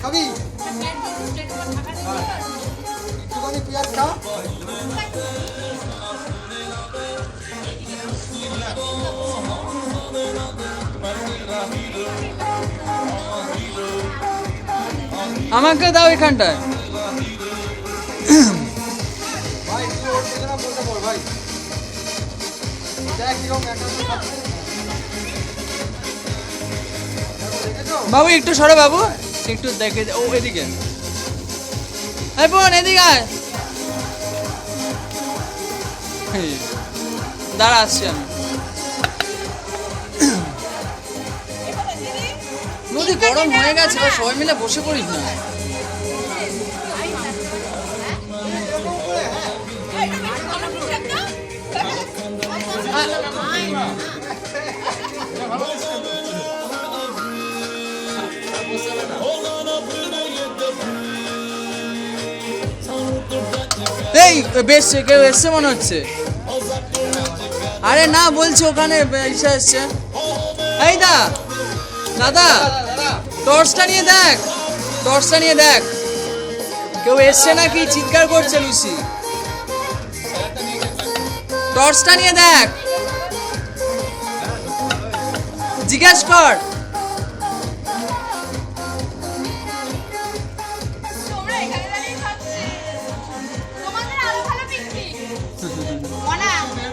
খাবি? একটুখানি পেঁয়াজ খা। আমাকে দাও এখানটায়। ভাই তুই ওর থেকে না বলতে বল ভাই। দেখ কিরকম একটা খাচ্ছে। দেখেছো? বাবু একটু সরো বাবু, একটু দেখে। ও এদিকে, এই বোন এদিকে আয়। দাঁড়া আসছি আমি। নদী গরম হয়ে গেছে, এবার সবাই মিলে বসে পড়িস না। এই বেশ, কেউ এসছে মনে হচ্ছে। আরে না বলছি ওখানে এসে এসছে। এই দাদা, টর্চটা নিয়ে দেখ, টর্চটা নিয়ে দেখ, কেউ এসছে নাকি চিৎকার করছে লুসি। টর্চটা নিয়ে দেখ, জিজ্ঞেস কর।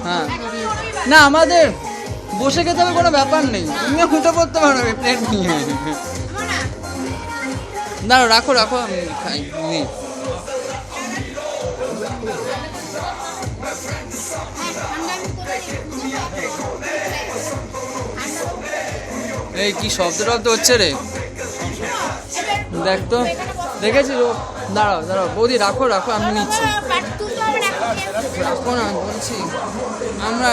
হ্যাঁ না, আমাদের বসে খেতে হবে কোনো ব্যাপার নেই, তুমিও উঠে পড়তে পারো প্লেট নিয়ে। দাঁড়ো, রাখো রাখো, আমি খাই নিই। এই কি শব্দ টব্দ হচ্ছে রে, দেখ তো, দেখেছি। দাঁড়াও দাঁড়াও বৌদি, রাখো রাখো, আমি নিচ্ছি। রাখো না বলছি আমরা।